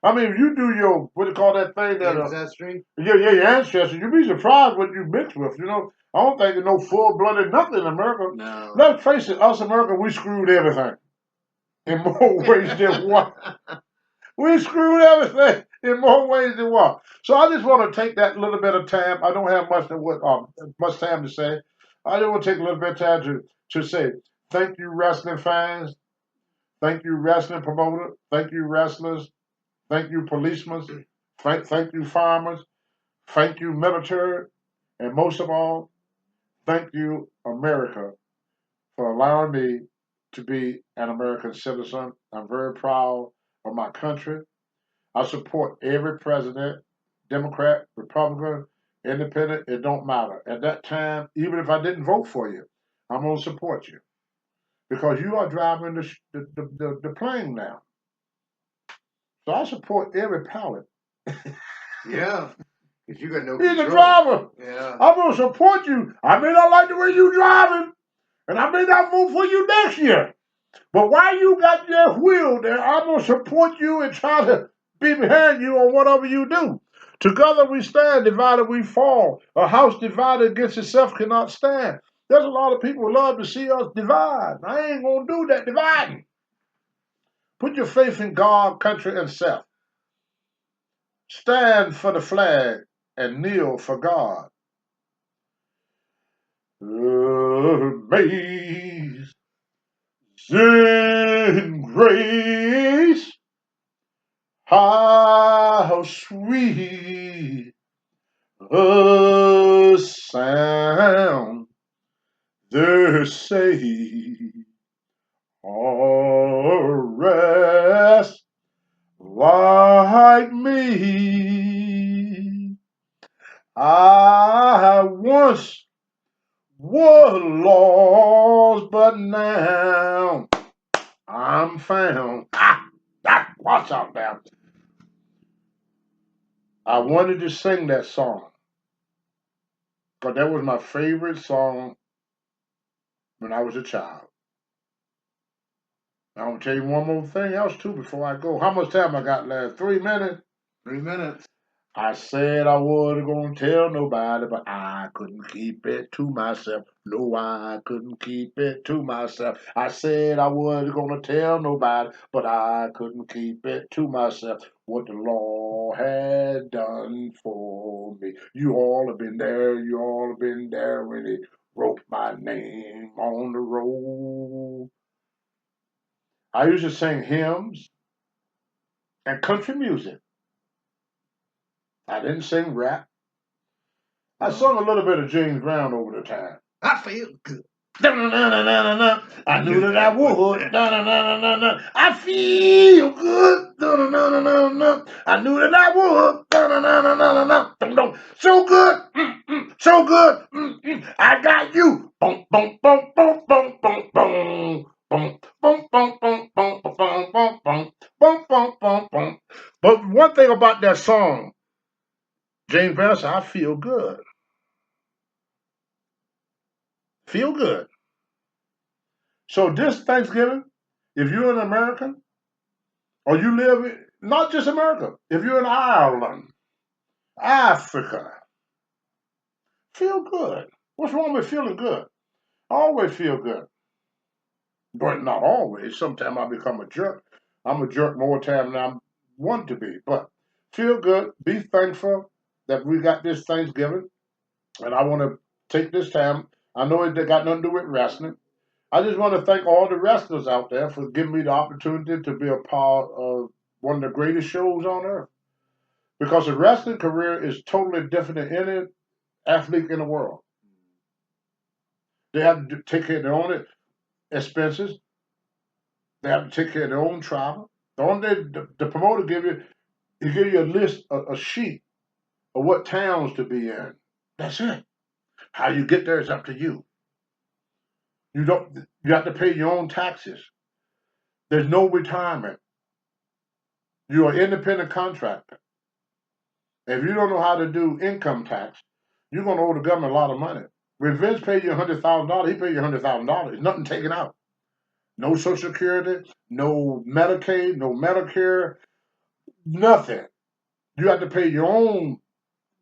I mean, you do your, what do you call that thing? Ancestry? Your ancestry. You'd be surprised what you mix with, I don't think there's no full-blooded nothing in America. No. Let's face it, us Americans, we screwed everything. In more ways than one. We screwed everything in more ways than one. So I just want to take that little bit of time. I don't have much time to say. I just want to take a little bit of time to say thank you, wrestling fans. Thank you, wrestling promoters. Thank you, wrestlers. Thank you, policemen. Thank you, farmers. Thank you, military. And most of all, thank you, America, for allowing me to be an American citizen. I'm very proud of my country. I support every president, Democrat, Republican, Independent, it don't matter. At that time, even if I didn't vote for you, I'm going to support you because you are driving the plane now. So I support every pilot. Yeah, because you got no He's control. a driver. Yeah. I'm going to support you. I may not like the way you driving, and I may not vote for you next year. But while you got your wheel there, I'm going to support you and try to be behind you on whatever you do. Together we stand, divided we fall. A house divided against itself cannot stand. There's a lot of people who love to see us divide. I ain't going to do that dividing. Put your faith in God, country, and self. Stand for the flag and kneel for God. Amazing grace, how sweet the sound they say, a rest like me. I once was lost, but now I'm found. Watch out now. I wanted to sing that song, but that was my favorite song when I was a child. I'm going to tell you one more thing else, too, before I go. How much time I got left? 3 minutes? 3 minutes. I said I wasn't going to tell nobody, but I couldn't keep it to myself. No, I couldn't keep it to myself. I said I wasn't going to tell nobody, but I couldn't keep it to myself. What the Lord had done for me. You all have been there. You all have been there when He wrote my name on the roll. I used to sing hymns and country music. I didn't sing rap. I sung a little bit of James Brown over the time. I feel good. I knew that I would. I feel good. I knew that I would. So good. So good. I got you. Boom, boom, boom, boom, boom, boom, boom. Boom, boom, boom, boom, boom, boom, boom, boom, boom, boom, boom, boom. But one thing about that song, James Brown said, I feel good. Feel good. So this Thanksgiving, if you're an American, or you live in, not just America, if you're in Ireland, Africa, feel good. What's wrong with feeling good? I always feel good. But not always. Sometimes I become a jerk. I'm a jerk more time than I want to be. But feel good. Be thankful that we got this Thanksgiving. And I want to take this time. I know it got nothing to do with wrestling. I just want to thank all the wrestlers out there for giving me the opportunity to be a part of one of the greatest shows on earth. Because the wrestling career is totally different than any athlete in the world. They have to take care of their own expenses. They have to take care of their own travel. The only thing the promoter he give you a list, a sheet of what towns to be in. That's it. How you get there is up to you. You have to pay your own taxes. There's no retirement. You're an independent contractor. If you don't know how to do income tax, you're going to owe the government a lot of money. When Vince paid you $100,000, he paid you $100,000. Nothing taken out. No Social Security, no Medicaid, no Medicare, nothing. You have to pay your own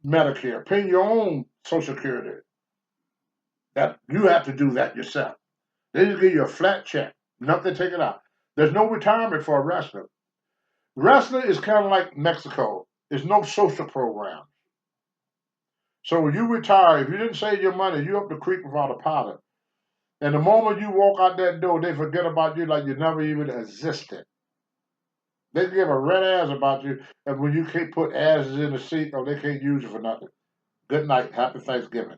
Medicare, pay your own Social Security. That you have to do that yourself. They just give you a flat check, nothing taken out. There's no retirement for a wrestler. Wrestling is kind of like Mexico. There's no social program. So when you retire, if you didn't save your money, you're up the creek without a paddle. And the moment you walk out that door, they forget about you like you never even existed. They give a red ass about you, and when you can't put asses in the seat, or they can't use you for nothing. Good night. Happy Thanksgiving.